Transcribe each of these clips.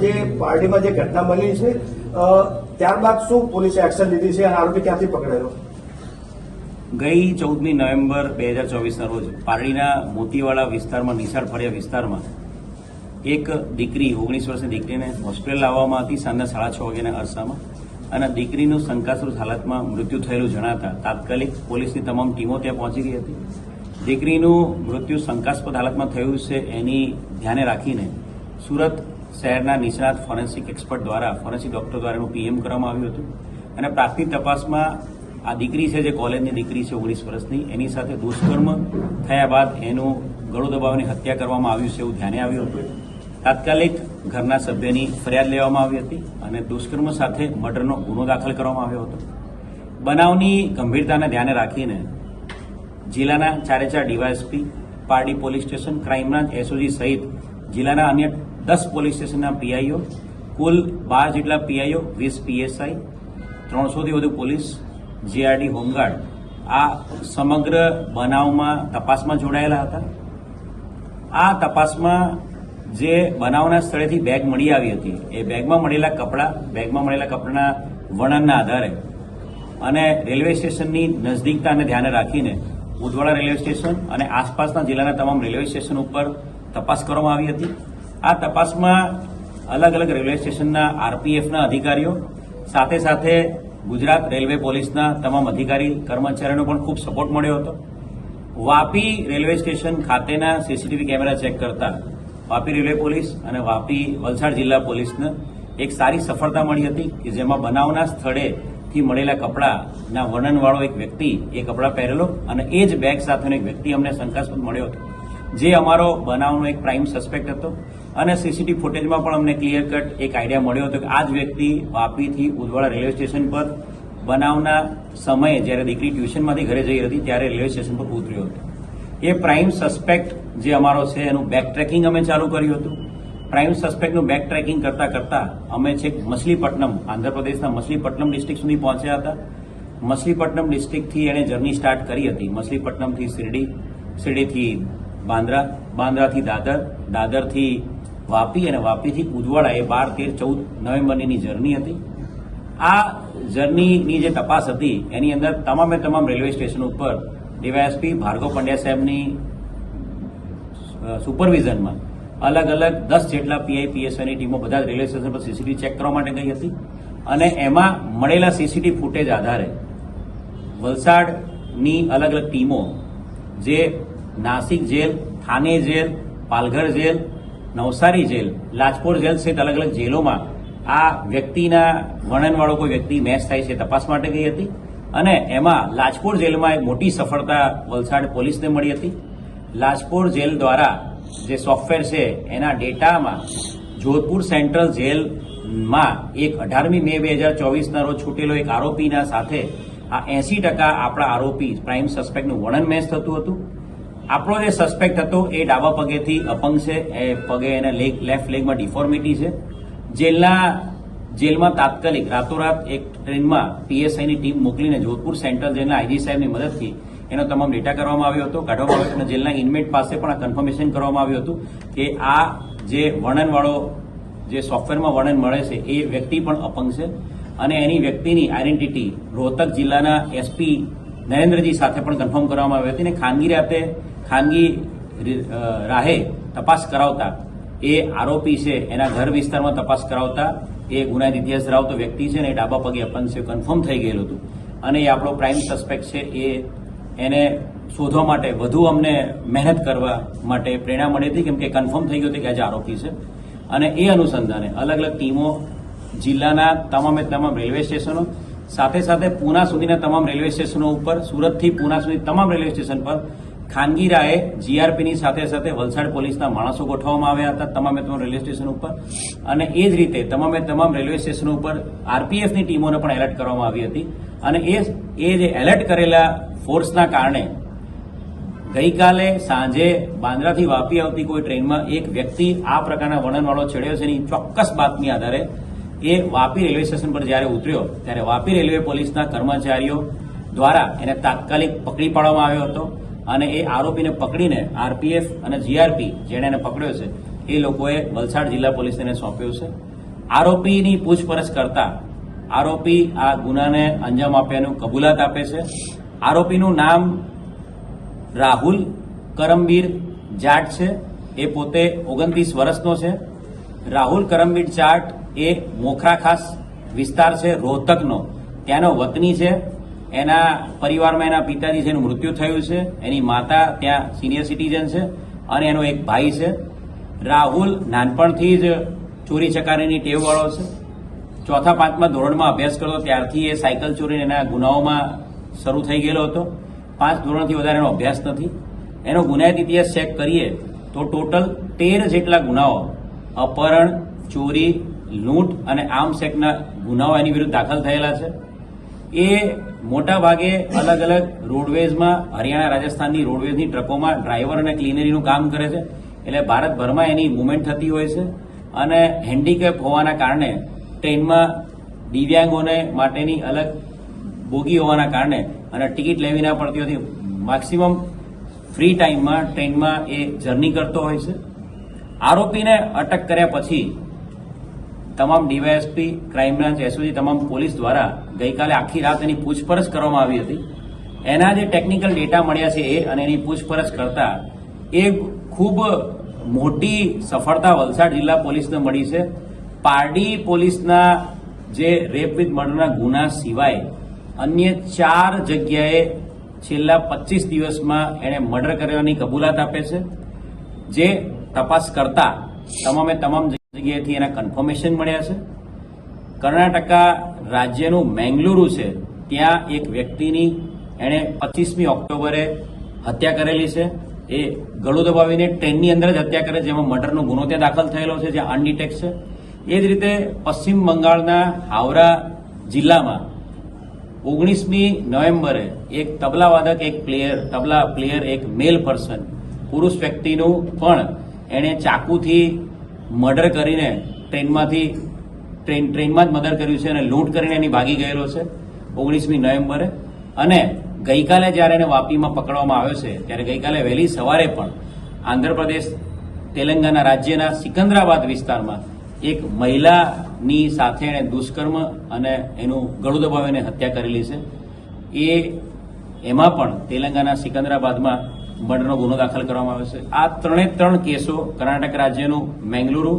જે પાર્ટીમાં જે ઘટના બની છે ત્યારબાદ શું પોલીસે એક્શન લીધી છે અને આરોપી ક્યાંથી પકડાયો? ગઈ 14મી નવેમ્બર 2024ના રોજ પારડીના મોતીવાડા વિસ્તારમાં નિશાળ ફળિયા વિસ્તારમાં એક દીકરી 19 વર્ષની દીકરીને હોસ્પિટલ લાવવામાં હતી સાંજના 6:30 વાગ્યાના અરસામાં, અને દીકરીનું શંકાસ્પદ હાલતમાં મૃત્યુ થયેલું જણાતા તાત્કાલિક પોલીસની તમામ ટીમો ત્યાં પહોંચી ગઈ હતી. દીકરીનું મૃત્યુ શંકાસ્પદ હાલતમાં થયું છે એની ધ્યાને રાખીને સુરત શહેરના નિષ્ણાત ફોરેન્સિક એક્સપર્ટ દ્વારા ફોરેન્સિક ડોક્ટર દ્વારા એનું પીએમ કરવામાં આવ્યું હતું, અને પ્રાથમિક તપાસમાં આ દીકરી છે જે કોલેજની દીકરી છે 19 વર્ષની, એની સાથે દુષ્કર્મ થયા બાદ એનું ગળું દબાવીને હત્યા કરવામાં આવ્યું છે એવું ધ્યાને આવ્યું હતું. તાત્કાલિક ઘરના સભ્યની ફરિયાદ લેવામાં આવી હતી અને દુષ્કર્મ સાથે મર્ડરનો ગુનો દાખલ કરવામાં આવ્યો હતો. બનાવની ગંભીરતાને ધ્યાને રાખીને જિલ્લાના 4 DYSP, Pardi police station, crime branch, SOG સહિત જિલ્લાના અન્ય 10 પોલીસ સ્ટેશનના પીઆઈઓ, કુલ 12 જેટલા પીઆઈઓ, 20 પીએસઆઈ, 300થી વધુ પોલીસ, જીઆરડી, હોમગાર્ડ આ સમગ્ર બનાવમાં તપાસમાં જોડાયેલા હતા. આ તપાસમાં જે બનાવના સ્થળેથી બેગ મળી આવી હતી એ બેગમાં મળેલા કપડાના વર્ણનના આધારે અને રેલવે સ્ટેશનની નજદીકતાને ધ્યાને રાખીને ઉદવાડા રેલવે સ્ટેશન અને આસપાસના જિલ્લાના તમામ રેલવે સ્ટેશન ઉપર તપાસ કરવામાં આવી હતી. આ તપાસમાં અલગ અલગ રેલવે સ્ટેશનના આરપીએફના અધિકારીઓ સાથે સાથે ગુજરાત રેલવે પોલીસના તમામ અધિકારી કર્મચારીઓનો પણ ખૂબ સપોર્ટ મળ્યો હતો. વાપી રેલવે સ્ટેશન ખાતેના સીસીટીવી કેમેરા ચેક કરતા વાપી રેલવે પોલીસ અને વાપી વલસાડ જિલ્લા પોલીસને એક સારી સફળતા મળી હતી કે જેમાં બનાવના સ્થળેથી મળેલા કપડાના વર્ણનવાળો એક વ્યક્તિ એ કપડાં પહેરેલો અને એ જ બેગ સાથેનો એક વ્યક્તિ અમને શંકાસ્પદ મળ્યો હતો, જે અમારો બનાવનો એક પ્રાઇમ સસ્પેક્ટ હતો. અને સીસીટીવી ફૂટેજમાં પણ અમને ક્લિયર કટ એક આઈડિયા મળ્યો હતો કે આ જ વ્યક્તિ વાપીથી ઉદવાડા રેલવે સ્ટેશન પર બનાવના સમયે જ્યારે દીકરી ટ્યુશનમાંથી ઘરે જઈ હતી ત્યારે રેલવે સ્ટેશન પર ઉતર્યો હતો. એ પ્રાઇમ સસ્પેક્ટ જે અમારો છે એનું બેક ટ્રેકિંગ અમે ચાલુ કર્યું હતું. પ્રાઇમ સસ્પેક્ટનું બેક ટ્રેકિંગ કરતા અમે છેક મછલીપટ્ટનમ, આંધ્રપ્રદેશના મછલીપટ્ટનમ ડિસ્ટ્રિક્ટ સુધી પહોંચ્યા હતા. મછલીપટ્ટનમ ડિસ્ટ્રિક્ટથી એણે જર્ની સ્ટાર્ટ કરી હતી. મછલીપટ્ટનમથી શિરડી, શિરડીથી બાંદ્રા, બાંદ્રાથી દાદર, દાદરથી વાપી અને વાપીથી ઉદવાડા એ 12, 13, 14 નવેમ્બરની જર્ની હતી. આ જર્નીની જે તપાસ હતી એની અંદર તમામ રેલવે સ્ટેશન ઉપર ડીવાયએસપી ભાર્ગવ પંડ્યા સાહેબની સુપરવિઝનમાં અલગ 10 જેટલા પીઆઈ પીએસઆઈની ટીમો બધા રેલવે સ્ટેશન પર સીસીટીવી ચેક કરવા માટે ગઈ હતી. અને એમાં મળેલા સીસીટીવી ફૂટેજ આધારે વલસાડની અલગ ટીમો જે Nashik jail, Thane jail, Palghar jail, Navsari jail, Lajpor jail સહિત અલગ જેલોમાં આ વ્યક્તિના વર્ણનવાળો કોઈ વ્યક્તિ મેચ થાય છે તપાસ માટે ગઈ હતી. અને એમાં લાજપોર જેલમાં એક મોટી સફળતા વલસાડ પોલીસને મળી હતી. લાજપોર જેલ દ્વારા જે સોફ્ટવેર છે એના ડેટામાં જોધપુર સેન્ટ્રલ જેલમાં એક 18મી મે 2024ના રોજ છૂટેલો એક આરોપીના સાથે આ 80% આપણા આરોપી પ્રાઇમ સસ્પેક્ટનું વર્ણન મેચ થતું હતું. આપણો જે સસ્પેક્ટ હતો એ ડાબા પગેથી અપંગ છે, એ પગે એના લેફ્ટ લેગમાં ડિફોર્મિટી છે. જેલમાં તાત્કાલિક રાતોરાત એક ટ્રેનમાં પીએસઆઈની ટીમ મોકલીને જોધપુર સેન્ટ્રલ જેલના આઈજી સાહેબની મદદથી એનો તમામ ડેટા કરવામાં આવ્યો હતો, કાઢવામાં આવ્યો હતો. અને જેલના ઇન્મેટ પાસે પણ આ કન્ફર્મેશન કરવામાં આવ્યું હતું કે આ જે વર્ણનવાળો જે સોફ્ટવેરમાં વર્ણન મળે છે એ વ્યક્તિ પણ અપંગ છે. અને એની વ્યક્તિની આઈડેન્ટિટી રોહતક જિલ્લાના એસપી નરેન્દ્રજી સાથે પણ કન્ફર્મ કરવામાં આવી હતી. અને ખાનગી રાહે તપાસ કરાવતા એ આરોપી છે એના ઘર વિસ્તારમાં તપાસ કરાવતા એ ગુનાહિત ઇતિહાસ ધરાવતો વ્યક્તિ છે ને એ ડાબા પગે અપંગ છે કન્ફર્મ થઈ ગયેલું હતું. અને એ આપણો પ્રાઇમ સસ્પેક્ટ છે. એને શોધવા માટે વધુ અમને મહેનત કરવા માટે પ્રેરણા મળી હતી, કેમ કે કન્ફર્મ થઈ ગયું હતું કે આજે આરોપી છે. અને એ અનુસંધાને અલગ ટીમો જિલ્લાના તમામ રેલવે સ્ટેશનો સાથે પૂના સુધીના તમામ રેલવે સ્ટેશનો ઉપર, સુરતથી પૂના સુધી તમામ રેલવે સ્ટેશન પર ખાનગી રાહે જીઆરપીની સાથે વલસાડ પોલીસના માણસો ગોઠવવામાં આવ્યા હતા તમામ રેલવે સ્ટેશન ઉપર. અને એ જ રીતે તમામ રેલવે સ્ટેશનો ઉપર આરપીએફની ટીમોને પણ એલર્ટ કરવામાં આવી હતી. અને એ જે એલર્ટ કરેલા ફોર્સના કારણે ગઈકાલે સાંજે બાંદ્રાથી વાપી આવતી કોઈ ટ્રેનમાં એક વ્યક્તિ આ પ્રકારના વર્ણનવાળો ચડ્યો છે એની ચોક્કસ બાતમી આધારે એ વાપી રેલવે સ્ટેશન પર જ્યારે ઉતર્યો ત્યારે વાપી રેલવે પોલીસના કર્મચારીઓ દ્વારા એને તાત્કાલિક પકડી પાડવામાં આવ્યો હતો. અને એ આરોપીને પકડીને આરપીએફ અને જીઆરપી જેણે એને પકડ્યો છે એ લોકોએ વલસાડ જિલ્લા પોલીસને સોંપ્યો છે. આરોપીની પૂછપરછ કરતા આરોપી આ ગુનાને અંજામ આપ્યાનું કબૂલાત આપે છે. આરોપીનું નામ રાહુલ કરમબીર જાટ છે. એ પોતે 29 વર્ષનો છે. રાહુલ કરમબીર જાટ એ મોખરા ખાસ વિસ્તાર છે રોહતકનો, ત્યાંનો વતની છે. એના પરિવારમાં એના પિતાજી છે, એનું મૃત્યુ થયું છે. એની માતા ત્યાં સિનિયર સિટીઝન છે અને એનો એક ભાઈ છે. રાહુલ નાનપણથી જ ચોરી ચકારીની ટેવવાળો છે. 4થા 5મા ધોરણમાં અભ્યાસ કરતો ત્યારથી એ સાયકલ ચોરીને એના ગુનાઓમાં શરૂ થઈ ગયેલો હતો. 5 ધોરણથી વધારે એનો અભ્યાસ નથી. એનો ગુનાહિત ઇતિહાસ ચેક કરીએ તો ટોટલ 13 જેટલા ગુનાઓ અપહરણ, ચોરી, લૂંટ અને આર્મ્સ એક્ટના ગુનાઓ એની વિરુદ્ધ દાખલ થયેલા છે. એ મોટા ભાગે અલગ અલગ રોડવેઝમાં, હરિયાણા રાજસ્થાનની રોડવેઝની ટ્રકોમાં ડ્રાઈવર અને ક્લીનરીનું કામ કરે છે. એટલે ભારતભરમાં એની મુવમેન્ટ થતી હોય છે અને હેન્ડીકેપ હોવાના કારણે ટ્રેનમાં દિવ્યાંગોને માટેની અલગ બોગી હોવાના કારણે અને ટિકિટ લેવી ના પડતી હોતી મેક્સિમમ ફ્રી ટાઈમમાં ટ્રેનમાં એ જર્ની કરતો હોય છે. આરોપીને અટક કર્યા પછી તમામ ડીવાયએસપી, ક્રાઇમ બ્રાન્ચ, એસઓજી તમામ પોલીસ દ્વારા ગઈકાલે આખી રાત એની પૂછપરછ કરવામાં આવી હતી. એના જે ટેકનિકલ ડેટા મળ્યા છે એ અને એની પૂછપરછ કરતા એ ખૂબ મોટી સફળતા વલસાડ જિલ્લા પોલીસને મળી છે. પારડી પોલીસના જે રેપ વિથ મર્ડરના ગુના સિવાય અન્ય 4 જગ્યાએ છેલ્લા 25 દિવસમાં એણે મર્ડર કરવાની કબૂલાત આપે છે. જે તપાસ કરતા તમામે તમામ જગ્યાએથી એના કન્ફર્મેશન મળ્યા છે. કર્ણાટકા રાજ્યનું મેંગલુરુ છે, ત્યાં એક વ્યક્તિની એણે 25મી ઓક્ટોબરે હત્યા કરેલી છે. એ ગળું દબાવીને ટ્રેનની અંદર જ હત્યા કરે, જેમાં મર્ડરનો ગુનો ત્યાં દાખલ થયેલો છે, જ્યાં અનડિટેક્ટ છે. એ જ રીતે પશ્ચિમ બંગાળના હાવરા જિલ્લામાં 19મી નવેમ્બરે એક તબલાવાદક, એક તબલા પ્લેયર, એક મેલ પર્સન, પુરુષ વ્યક્તિનું પણ એણે ચાકુથી મર્ડર કરીને ટ્રેનમાં જ મર્ડર કર્યું છે અને લૂંટ કરીને એની ભાગી ગયેલો છે 19મી નવેમ્બરે. અને ગઈકાલે જ્યારે એને વાપીમાં પકડવામાં આવ્યો છે ત્યારે ગઈકાલે વહેલી સવારે પણ આંધ્રપ્રદેશ, તેલંગાના રાજ્યના સિકંદરાબાદ વિસ્તારમાં એક મહિલાની સાથે એણે દુષ્કર્મ અને એનું ગળું દબાવીને હત્યા કરેલી છે. એમાં પણ તેલંગાના સિકંદરાબાદમાં મર્ડરનો ગુનો દાખલ કરવામાં આવ્યો છે. આ 3 કેસો કર્ણાટક રાજ્યનું મેંગલુરુ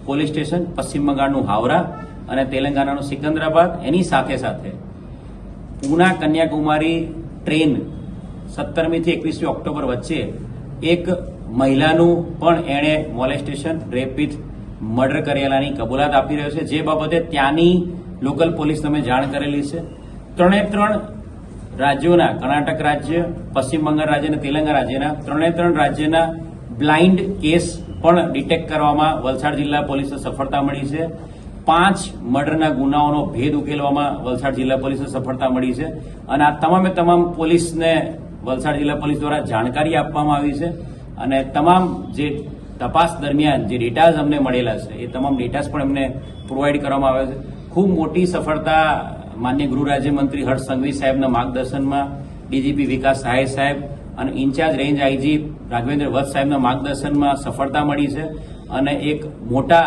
પોલીસ સ્ટેશન, પશ્ચિમ બંગાળનું હાવરા અને તેલંગાનાનું સિકંદરાબાદ, એની સાથે સાથે પૂના કન્યાકુમારી ટ્રેન 17મી થી 21મી ઓક્ટોબર વચ્ચે એક મહિલાનું પણ એણે મોલેસ્ટેશન, રેપ વિથ મર્ડર કરેલાની કબૂલાત આપી રહ્યો છે. જે બાબતે ત્યાંની લોકલ પોલીસ તમે જાણ કરેલી છે. 3 રાજ્યોના, કર્ણાટક રાજ્ય, પશ્ચિમ બંગાળ રાજ્ય અને તેલંગાણા રાજ્યના 3 રાજ્યના બ્લાઇન્ડ કેસ પણ ડિટેક્ટ કરવામાં વલસાડ જિલ્લા પોલીસને સફળતા મળી છે. 5 મર્ડરના ગુનાઓનો ભેદ ઉકેલવામાં વલસાડ જિલ્લા પોલીસને સફળતા મળી છે. અને આ તમામ પોલીસને વલસાડ જિલ્લા પોલીસ દ્વારા જાણકારી આપવામાં આવી છે. અને તમામ જે તપાસ દરમિયાન જે ડેટાઝ અમને મળેલા છે એ તમામ ડેટાઝ પણ એમને પ્રોવાઈડ કરવામાં આવ્યા છે. ખૂબ મોટી સફળતા માનનીય ગૃહ રાજ્યમંત્રી હર્ષ સંઘવી સાહેબના માર્ગદર્શનમાં, ડીજીપી વિકાસ સહાય સાહેબ અને ઇન્ચાર્જ રેન્જ આઈજી રાઘવેન્દ્ર વત્સ સાહેબના માર્ગદર્શનમાં સફળતા મળી છે. અને એક મોટા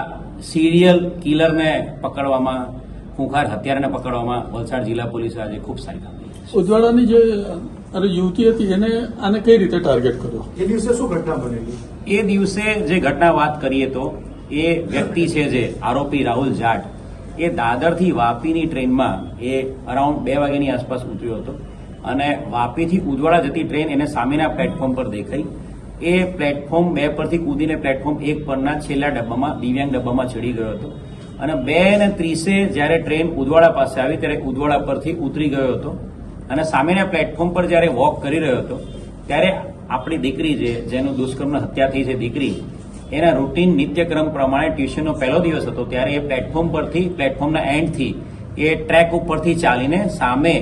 સિરિયલ કિલરને પકડવામાં, ખૂંખાર હત્યારાને પકડવામાં વલસાડ જિલ્લા પોલીસે આજે ખૂબ સારી કામગીરી કરી છે. ઉજવાડાની જે યુવતી હતી એને આને કઈ રીતે ટાર્ગેટ કર્યો? એ દિવસે શું ઘટના બનેલી? એ દિવસે જે ઘટના વાત કરીએ તો એ વ્યક્તિ છે જે આરોપી રાહુલ જાટ, એ દાદરથી વાપીની ટ્રેનમાં એ અરાઉન્ડ 2 વાગ્યાની આસપાસ ઉતર્યો હતો અને વાપીથી ઉજવાડા જતી ટ્રેન એને સામેના પ્લેટફોર્મ પર દેખાઈ. એ પ્લેટફોર્મ 2 પરથી કૂદીને પ્લેટફોર્મ 1 પરના છેલ્લા ડબ્બામાં, દિવ્યાંગ ડબ્બામાં ચડી ગયો હતો. અને 2:30 જ્યારે ટ્રેન ઉદવાડા પાસે આવી ત્યારે ઉદવાડા પરથી ઉતરી ગયો હતો અને સામેના પ્લેટફોર્મ પર જ્યારે વોક કરી રહ્યો હતો ત્યારે આપણી દીકરી જેનું દુષ્કર્મની હત્યા થઈ છે, દીકરી, એના રૂટીન નિત્યક્રમ પ્રમાણે ટ્યુશનનો પહેલો દિવસ હતો ત્યારે એ પ્લેટફોર્મ પરથી, પ્લેટફોર્મના એન્ડથી એ ટ્રેક ઉપરથી ચાલીને સામે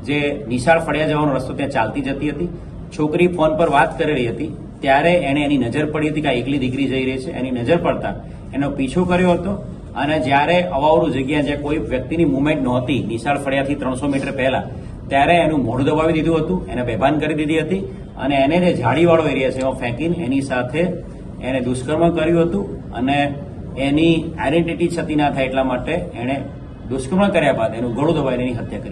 જે નિશાળ ફળિયા જવાનો રસ્તો ત્યાં ચાલતી જતી હતી. છોકરી ફોન પર વાત કરી રહી હતી ત્યારે એને એની નજર પડી હતી કે આ એકલી દીકરી જઈ રહી છે. એની નજર પડતા એનો પીછો કર્યો હતો અને જ્યારે અવાવરું જગ્યા જ્યાં કોઈ વ્યક્તિની મુવમેન્ટ નહોતી, નિશાળ ફળિયાથી 300 મીટર પહેલા, ત્યારે એનું મોઢું દબાવી દીધું હતું, એને બેભાન કરી દીધી હતી અને એને જે ઝાડીવાળો એરિયા છે એમાં ફેંકીને એની સાથે એને દુષ્કર્મ કર્યું હતું અને એની આઈડેન્ટિટી છતી ના થાય એટલા માટે એણે દુષ્કર્મ કર્યા બાદ એનું ગળું દબાઈને એની હત્યા કરી.